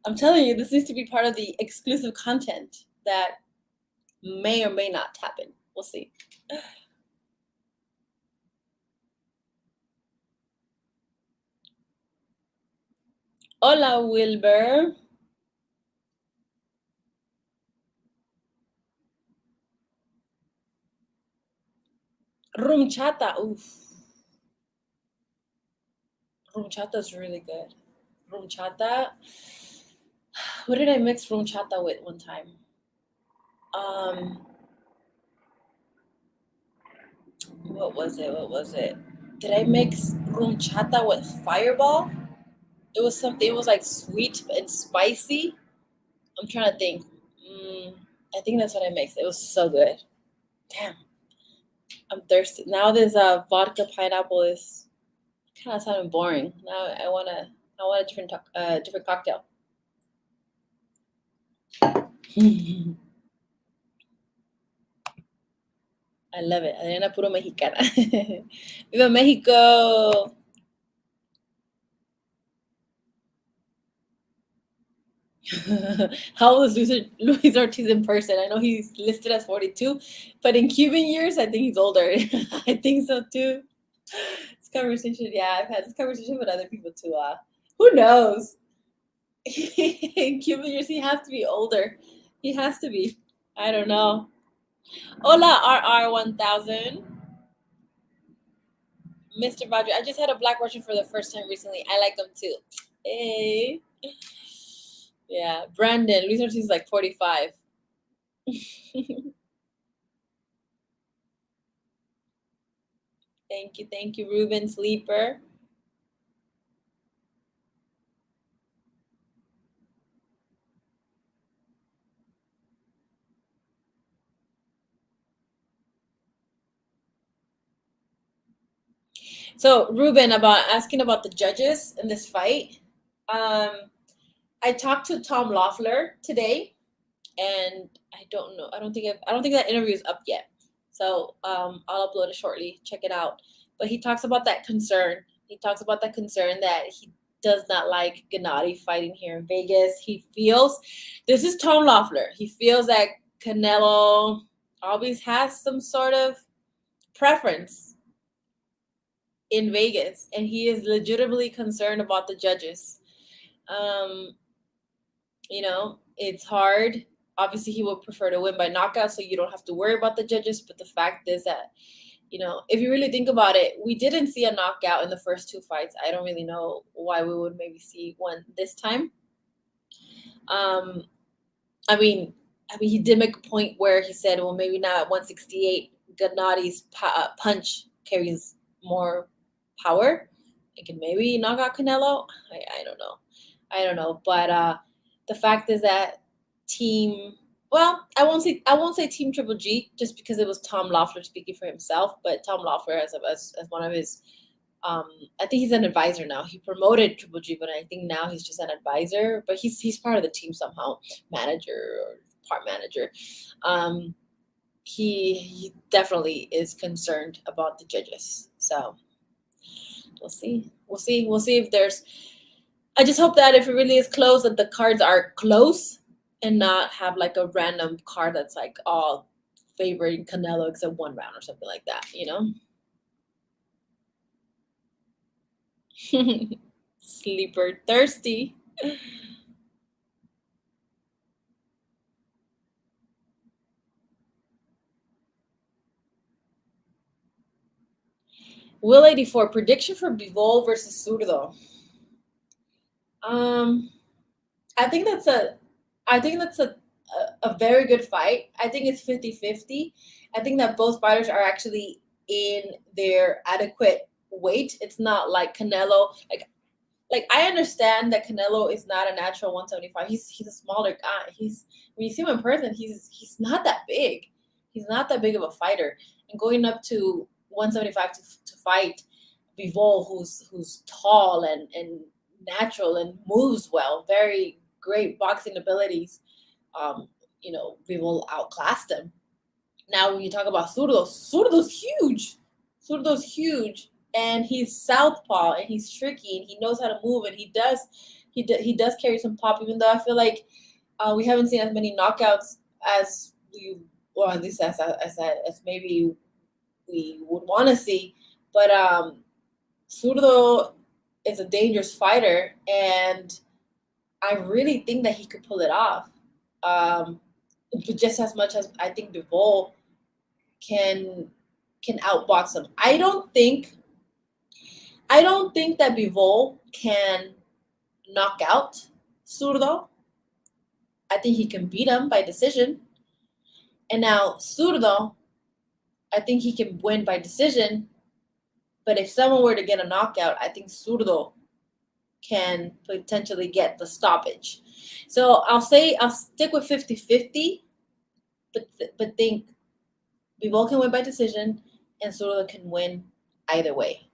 I'm telling you, this needs to be part of the exclusive content that may or may not happen. We'll see. Hola, Wilbur. Rum chata. Oof. Rum chata is really good. Rum chata. What did I mix rum chata with one time? Um, what was it? What was it? Did I mix rum chata with Fireball? It was something. It was like sweet and spicy. I'm trying to think. Mm, I think that's what I mixed. It was so good. Damn, I'm thirsty now. This vodka pineapple is kind of sounding boring. Now I want a different cocktail. I love it. Adriana puro mexicana. Viva Mexico! How old is Luis Ortiz in person? I know he's listed as 42, but in Cuban years, I think he's older. I think so too. This conversation, yeah, I've had this conversation with other people too. Who knows? In Cuban years, he has to be older. He has to be. I don't know. Hola, RR1000. Mr. Roger, I just had a black Russian for the first time recently. I like them too. Hey. Yeah, Brandon. Luis Ortiz is like 45. Thank you, Ruben Sleeper. So, Ruben, about asking about the judges in this fight. Um, I talked to Tom Loeffler today, and I don't think that interview is up yet. So I'll upload it shortly. Check it out. But he talks about that concern. He talks about that concern that he does not like Gennady fighting here in Vegas. He feels, this is Tom Loeffler. He feels that Canelo always has some sort of preference in Vegas, and he is legitimately concerned about the judges. Um, it's hard. Obviously, he would prefer to win by knockout, so you don't have to worry about the judges. But the fact is that, if you really think about it, we didn't see a knockout in the first two fights. I don't really know why we would maybe see one this time. Um, I mean, he did make a point where he said, well, maybe not at 168. Gennadi's punch carries more power. It can maybe knock out Canelo. I don't know. I don't know. But the fact is that team. Well, I won't say Team Triple G just because it was Tom Loeffler speaking for himself. But Tom Loeffler as one of his. I think he's an advisor now. He promoted Triple G, but I think now he's just an advisor. But he's part of the team somehow, manager or part manager. Um, he definitely is concerned about the judges. So we'll see. We'll see if there's. I just hope that if it really is close, that the cards are close and not have like a random card that's like all favoring Canelo except one round or something like that. Sleeper thirsty. Will 84 prediction for Bivol versus Zurdo. Um, I think that's a very good fight. I think it's 50-50. I think that both fighters are actually in their adequate weight. It's not like Canelo. Like I understand that Canelo is not a natural 175. He's a smaller guy. When you see him in person, he's not that big. He's not that big of a fighter. And going up to 175 to fight Bivol, who's tall and natural and moves well, very great boxing abilities. Um, Bivol outclassed him. Now, when you talk about Zurdo's huge. Zurdo's huge, and he's southpaw, and he's tricky, and he knows how to move, and he does carry some pop. Even though I feel like we haven't seen as many knockouts as or at least as maybe we would want to see. But Zurdo is a dangerous fighter, and I really think that he could pull it off. But just as much as I think Bivol can outbox him. I don't think that Bivol can knock out Zurdo. I think he can beat him by decision. And now Zurdo, I think he can win by decision. But if someone were to get a knockout, I think Zurdo can potentially get the stoppage. So I'll stick with 50-50, but think Bivol can win by decision and Zurdo can win either way.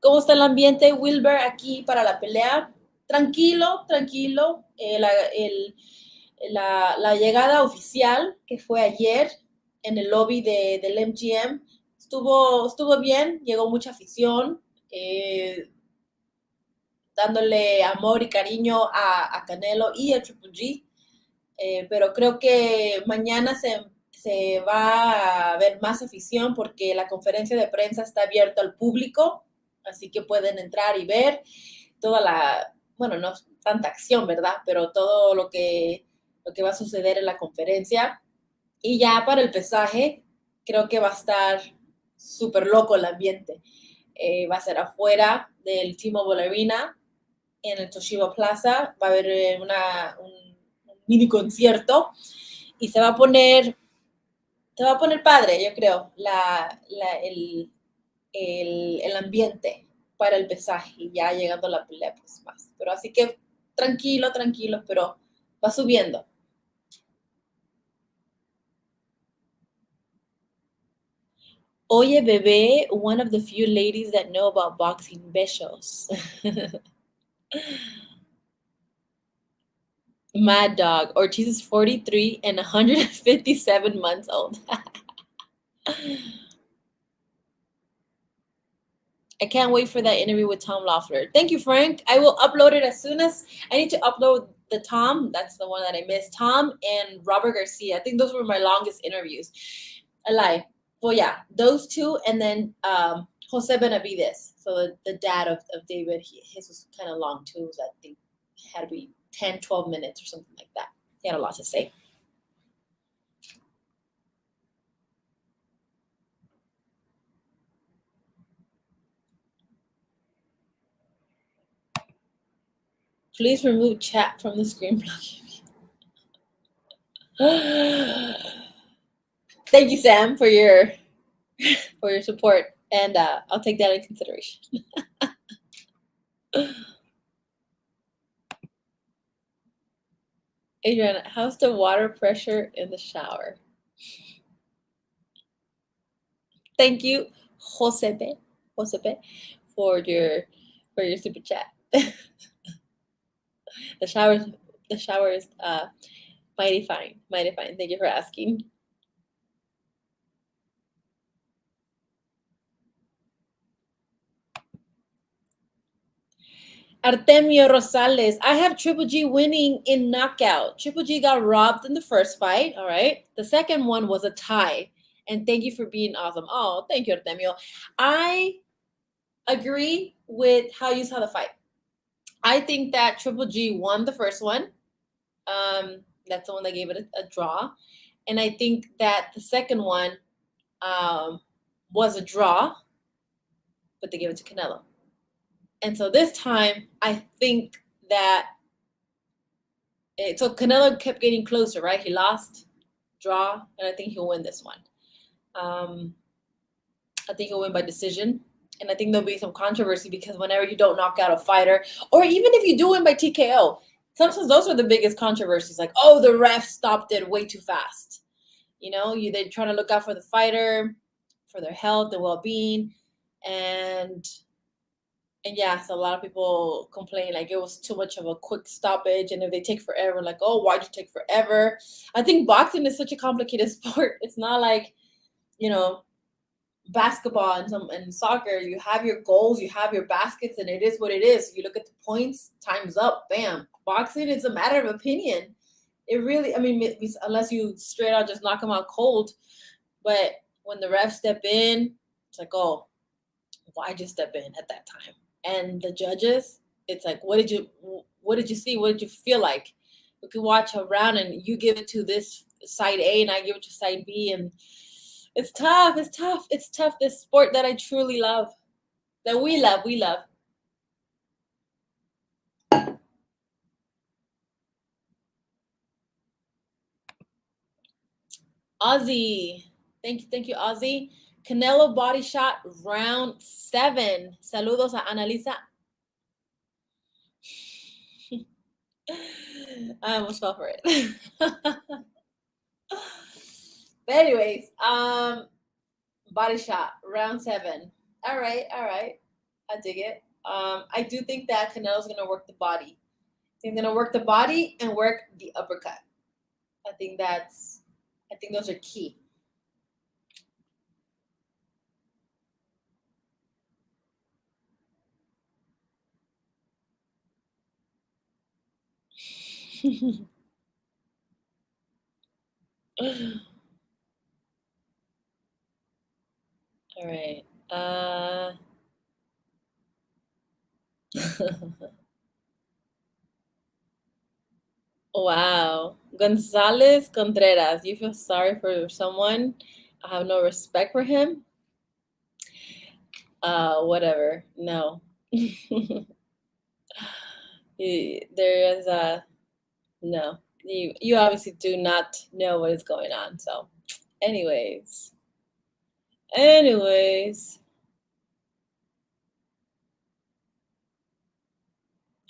¿Cómo está el ambiente, Wilber, aquí para la pelea? Tranquilo, tranquilo. La llegada oficial, que fue ayer en el lobby del MGM, estuvo bien, llegó mucha afición, dándole amor y cariño a Canelo y a Triple G. Pero creo que mañana se va a ver más afición porque la conferencia de prensa está abierta al público, así que pueden entrar y ver bueno, no tanta acción, ¿verdad? Pero todo lo que va a suceder en la conferencia. Y ya para el pesaje, creo que va a estar súper loco el ambiente. Va a ser afuera del T-Mobile Arena, en el Toshiba Plaza, va a haber un mini concierto y se va a poner padre, yo creo, el ambiente para el pesaje y ya llegando a la pelea pues más. Pero así que tranquilo, pero va subiendo. Oye, bebé, one of the few ladies that know about boxing. Besos. Mad Dog. Ortiz is 43 and 157 months old. I can't wait for that interview with Tom Loeffler. Thank you, Frank. I will upload it as soon as I need to upload the Tom. That's the one that I missed. Tom and Robert Garcia. I think those were my longest interviews. I lie. Well, yeah, those two, and then Jose Benavides. So the dad of David, his was kind of long too. So I think it had to be 10, 12 minutes or something like that. He had a lot to say. Please remove chat from the screen blocking. Thank you, Sam, for your support, and I'll take that into consideration. Adriana, how's the water pressure in the shower? Thank you, Josepe, for your super chat. The shower is mighty fine. Thank you for asking. Artemio Rosales, I have Triple G winning in knockout. Triple G got robbed in the first fight, all right? The second one was a tie. And thank you for being awesome. Oh, thank you, Artemio. I agree with how you saw the fight. I think that Triple G won the first one. That's the one that gave it a draw. And I think that the second one was a draw, but they gave it to Canelo. And so this time, I think that so Canelo kept getting closer, right? He lost, draw, and I think he'll win this one. I think he'll win by decision. And I think there'll be some controversy because whenever you don't knock out a fighter, or even if you do win by TKO, sometimes those are the biggest controversies. Like, oh, the ref stopped it way too fast. You know, they're trying to look out for the fighter, for their health, their well-being, and yeah, so a lot of people complain like it was too much of a quick stoppage, and if they take forever, like, oh, why'd you take forever? I think boxing is such a complicated sport. It's not like, you know, basketball and soccer. You have your goals, you have your baskets, and it is what it is. You look at the points, time's up, bam. Boxing, it's a matter of opinion. It really, I mean, unless you straight out just knock them out cold, but when the refs step in, it's like, oh, why'd you step in at that time? And the judges, it's like, what did you see? What did you feel like? We could watch a round and you give it to this side A and I give it to side B, and it's tough. It's tough. This sport that I truly love, that we love. Ozzy, thank you, Ozzy. Canelo body shot round 7. Saludos a Analisa. I almost fell for it. But anyways, body shot round 7. All right. I dig it. I do think that Canelo's gonna work the body. He's gonna work the body and work the uppercut. I think those are key. All right. Wow. Gonzalez Contreras, you feel sorry for someone? I have no respect for him? Whatever. No. There is no. You obviously do not know what is going on. So, anyways.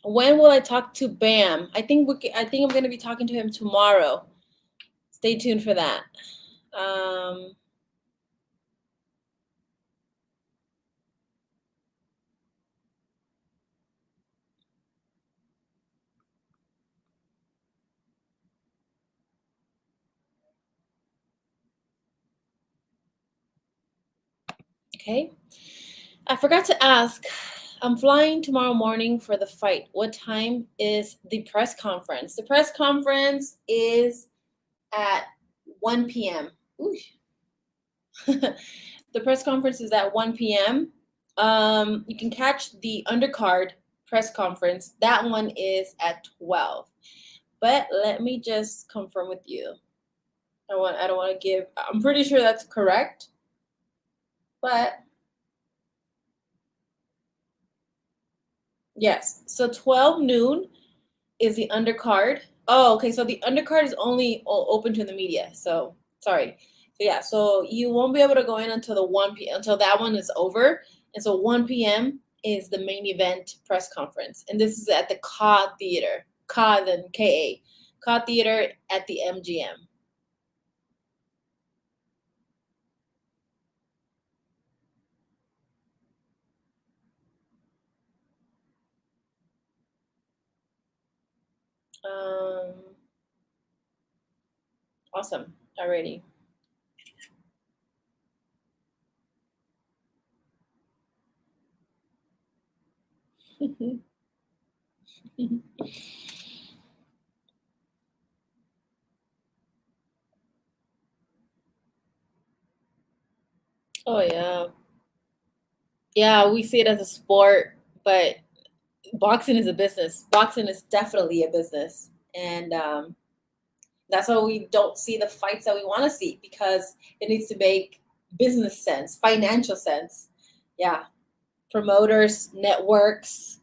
When will I talk to Bam? I think I'm going to be talking to him tomorrow. Stay tuned for that. Okay. I forgot to ask. I'm flying tomorrow morning for the fight. What time is the press conference? The press conference is at 1 p.m. The press conference is at 1 p.m. You can catch the undercard press conference. That one is at 12. But let me just confirm with you. I don't want to give. I'm pretty sure that's correct. But yes, so 12 noon is the undercard. Oh, okay. So the undercard is only open to the media. So sorry. So yeah, so you won't be able to go in until the 1 p until that one is over. And so 1 p.m. is the main event press conference. And this is at the Ka Theater. Ka then KA. Ka Theater at the MGM. Um awesome. Alrighty. Oh yeah. Yeah, we see it as a sport, but boxing is a business. Boxing is definitely a business. And that's why we don't see the fights that we want to see because it needs to make business sense, financial sense. Yeah. Promoters, networks,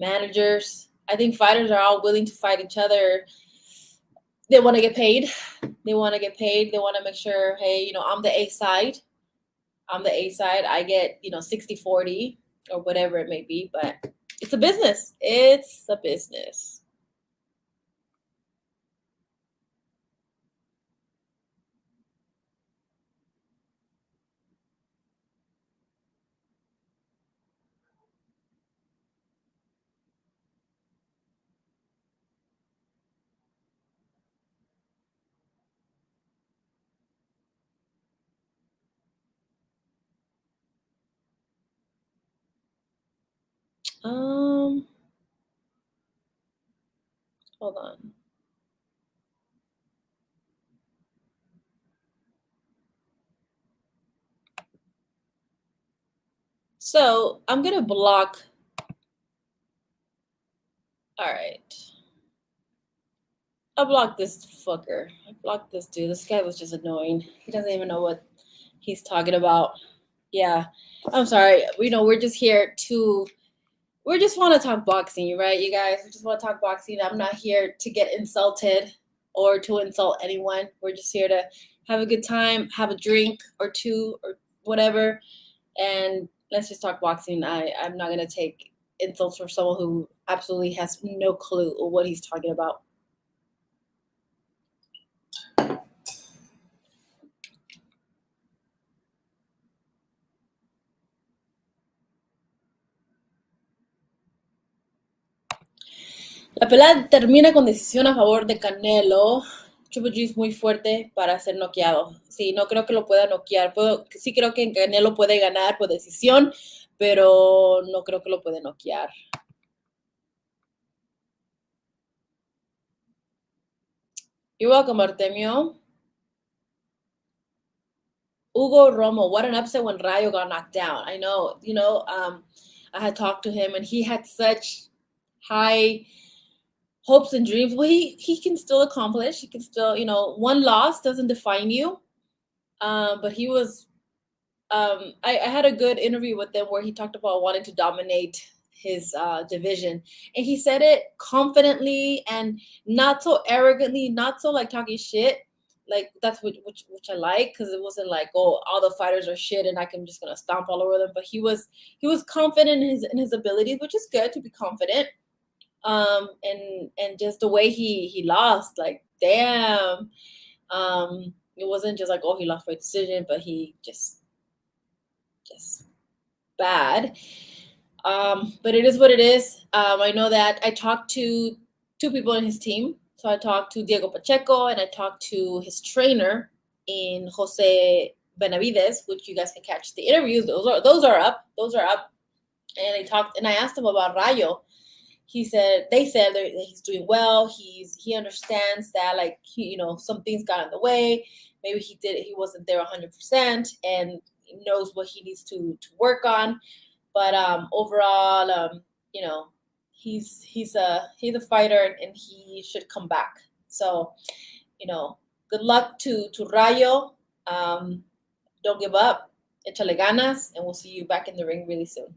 managers. I think fighters are all willing to fight each other. They want to get paid. They want to get paid. They want to make sure, hey, I'm the A side. I'm the A side. I get, 60-40 or whatever it may be, but it's a business. It's a business. Um, hold on. So I'm gonna block. All right, I blocked this fucker. I blocked this dude. This guy was just annoying. He doesn't even know what he's talking about. Yeah, I'm sorry. We're just here to. We just want to talk boxing, right, you guys? We just want to talk boxing. I'm not here to get insulted or to insult anyone. We're just here to have a good time, have a drink or two or whatever, and let's just talk boxing. I'm not gonna take insults from someone who absolutely has no clue what he's talking about. La pelea termina con decisión a favor de Canelo. Triple G es muy fuerte para ser noqueado. Sí, no creo que lo pueda noquear. Sí creo que Canelo puede ganar por decisión, pero no creo que lo puede noquear. You're welcome, Artemio. Hugo Romo, what an upset when Rayo got knocked down. I know, I had talked to him and he had such high hopes and dreams. Well, he can still accomplish. He can still, one loss doesn't define you. But he was. I had a good interview with him where he talked about wanting to dominate his division, and he said it confidently and not so arrogantly, not so like talking shit. Like that's which I like because it wasn't like, oh, all the fighters are shit and I'm just gonna stomp all over them. But he was confident in his abilities, which is good to be confident. And just the way he lost, like damn. It wasn't just like, oh, he lost by decision, but he just bad. But it is what it is. I know that I talked to two people in his team. So I talked to Diego Pacheco and I talked to his trainer in Jose Benavides, which you guys can catch the interviews. Those are up. Those are up. And I asked him about Rayo. They said that he's doing well. He understands that like some things got in the way. Maybe he wasn't there 100% and knows what he needs to work on. But overall, he's a fighter and he should come back. So good luck to Rayo. Don't give up. Échale ganas, and we'll see you back in the ring really soon.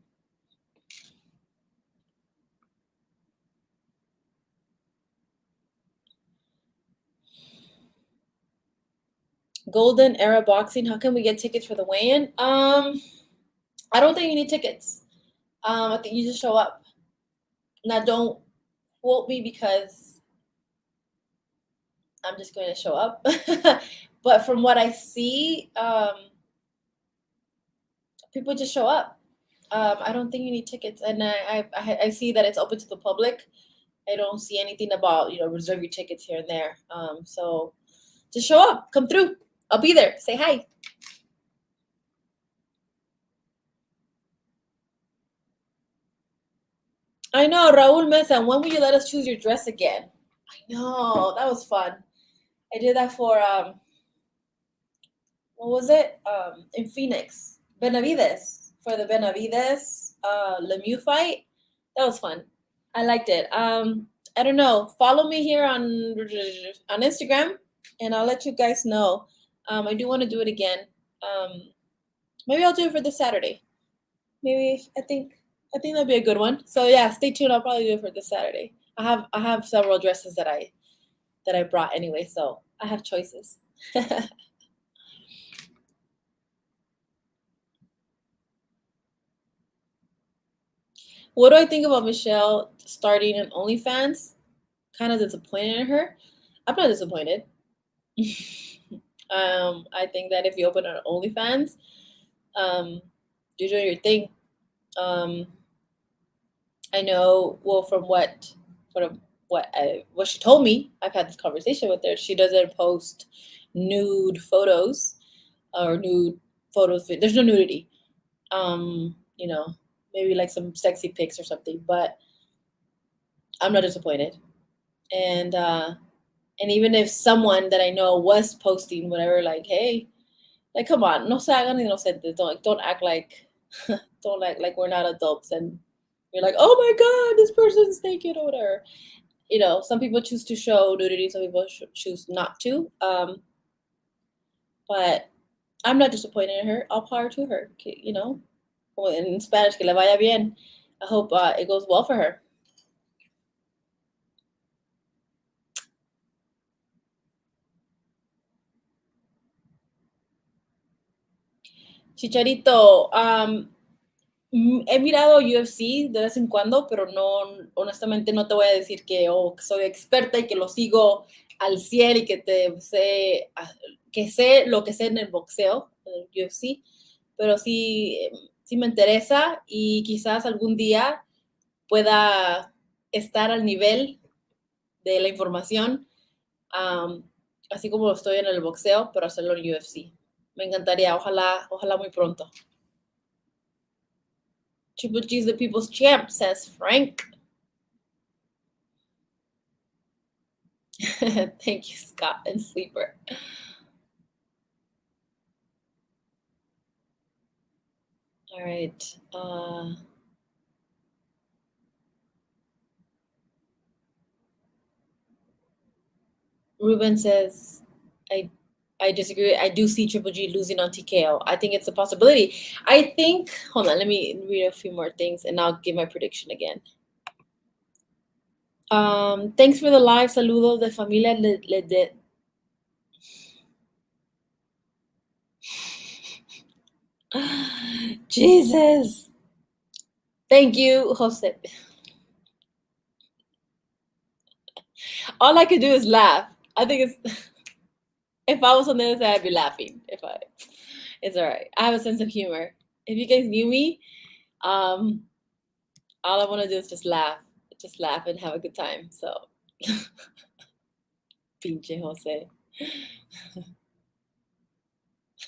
Golden Era Boxing. How can we get tickets for the weigh-in? I don't think you need tickets. I think you just show up. Now, don't quote me because I'm just going to show up. But from what I see, people just show up. I don't think you need tickets, and I see that it's open to the public. I don't see anything about reserve your tickets here and there. So just show up, come through. I'll be there. Say hi. I know, Raul Mesa. When will you let us choose your dress again? I know, that was fun. I did that for what was it? In Phoenix, Benavides, for the Benavides Lemieux fight. That was fun. I liked it. I don't know. Follow me here on Instagram, and I'll let you guys know. I do want to do it again. Maybe I'll do it for this Saturday. Maybe I think that'd be a good one. So yeah, stay tuned. I'll probably do it for this Saturday. I have several dresses that I brought anyway, so I have choices. What do I think about Michelle starting an OnlyFans? Kind of disappointed in her. I'm not disappointed. I think that if you open an OnlyFans, you're doing your thing. Um, I know. Well, from what she told me, I've had this conversation with her. She doesn't post nude photos or nude photos. There's no nudity. You know, maybe like some sexy pics or something. But I'm not disappointed. And even if someone that I know was posting whatever, like, hey, like, come on, no se hagan inocentes. Don't act like don't act like we're not adults and you're like, oh my god, this person's naked or whatever. Some people choose to show nudity, some people choose not to. But I'm not disappointed in her. All power to her. Well, in Spanish, que le vaya bien. I hope it goes well for her. Chicharito, he mirado UFC de vez en cuando, pero no, honestamente no te voy a decir que soy experta y que lo sigo al 100 y que sé lo que sé en el boxeo, en el UFC, pero sí me interesa y quizás algún día pueda estar al nivel de la información, um, así como estoy en el boxeo, pero hacerlo en UFC. Me encantaría, ojalá muy pronto. Triple G's the people's champ, says Frank. Thank you, Scott and Sleeper. All right. Ruben says, I disagree. I do see Triple G losing on TKO. I think it's a possibility. Hold on, let me read a few more things and I'll give my prediction again. Thanks for the live. Saludos de familia de. Jesus. Thank you, Jose. All I could do is laugh. I think if I was on the other side, I'd be laughing. It's all right. I have a sense of humor. If you guys knew me, all I want to do is just laugh and have a good time. So, pinche Jose.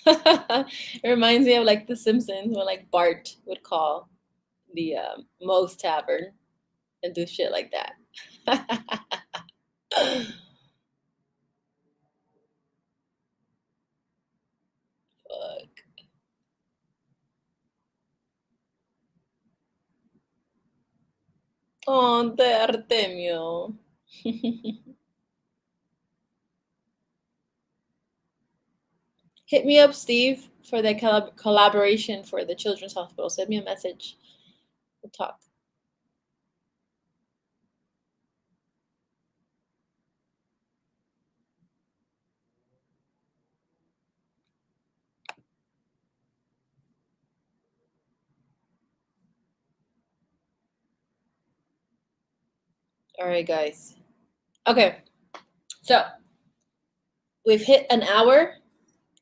It reminds me of like The Simpsons when like Bart would call the Moe's Tavern and do shit like that. Fuck. Oh, de Artemio. Hit me up, Steve, for the collaboration for the Children's Hospital. Send me a message. We'll talk. All right, guys. Okay, so we've hit an hour,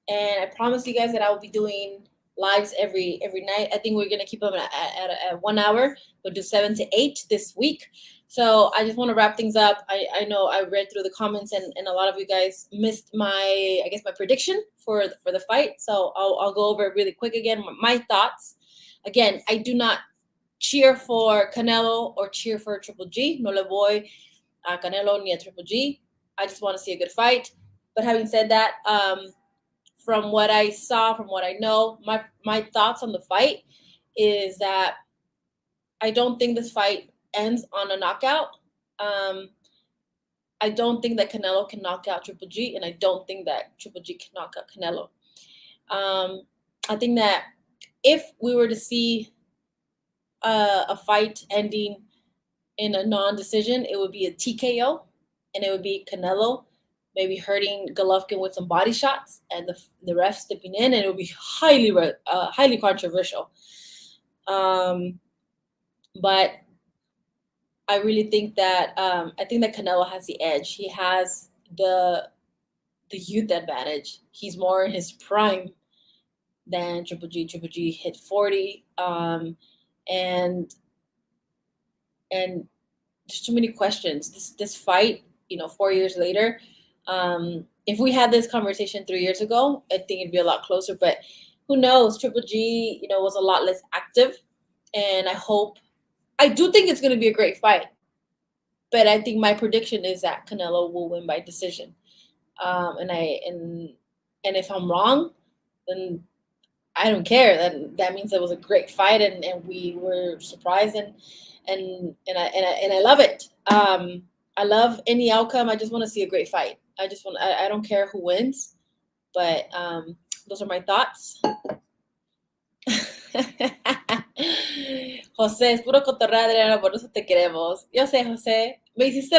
and I promise you guys that I will be doing lives every night. I think we're gonna keep them at 1 hour. We'll do 7 to 8 this week. So I just want to wrap things up. I know I read through the comments, and a lot of you guys missed my prediction for the fight. So I'll go over it really quick again. My thoughts. Again, I do not cheer for Canelo or cheer for Triple G. No le voy a Canelo ni a Triple G. I just want to see a good fight. But having said that, from what I saw, from what I know, my thoughts on the fight is that I don't think this fight ends on a knockout. I don't think that Canelo can knock out Triple G, and I don't think that Triple G can knock out Canelo. I think that if we were to see a fight ending in a non-decision, it would be a TKO, and it would be Canelo maybe hurting Golovkin with some body shots, and the ref stepping in, and it would be highly controversial. But I really think that Canelo has the edge. He has the youth advantage. He's more in his prime than Triple G. Triple G hit 40, and there's too many questions. This fight, 4 years later. If we had this conversation 3 years ago, I think it'd be a lot closer. But who knows? Triple G, was a lot less active, and I do think it's going to be a great fight. But I think my prediction is that Canelo will win by decision. And if I'm wrong, then I don't care. That means it was a great fight, and we were surprised, and I love it. I love any outcome. I just want to see a great fight. I don't care who wins, but those are my thoughts. José, es puro cotorreo, Adriana, por eso te queremos. Yo sé, José, me hiciste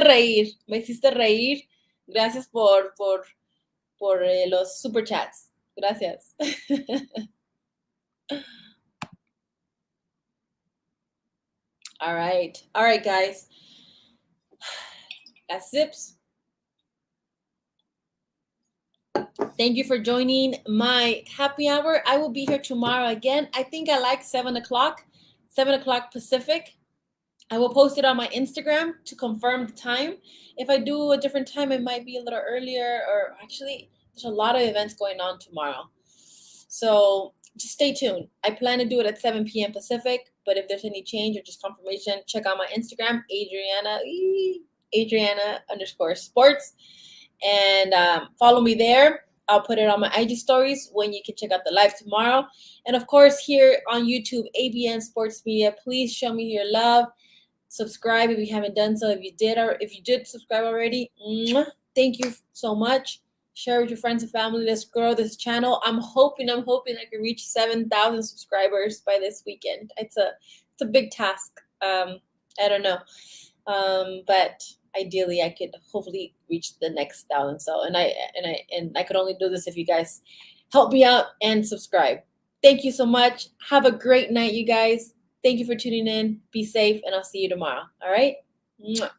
reír. Gracias por los super chats. Gracias. All right, guys. That's Zips. Thank you for joining my happy hour. I will be here tomorrow again. I think I like 7 o'clock Pacific. I will post it on my Instagram to confirm the time. If I do a different time, it might be a little earlier, or actually, there's a lot of events going on tomorrow. So just stay tuned. I plan to do it at 7 p.m. Pacific, but if there's any change or just confirmation, check out my Instagram, Adriana_sports, and follow me there. I'll put it on my IG stories when you can check out the live tomorrow. And of course, here on YouTube, ABN Sports Media, please show me your love. Subscribe if you haven't done so. If you did subscribe already, thank you so much. Share with your friends and family. Let's grow this channel. I'm hoping I can reach 7,000 subscribers by this weekend. It's a big task. I don't know, but ideally I could hopefully reach the next 1,000. So, and I could only do this if you guys help me out and subscribe. Thank you so much. Have a great night, you guys. Thank you for tuning in. Be safe, and I'll see you tomorrow. All right. Mwah.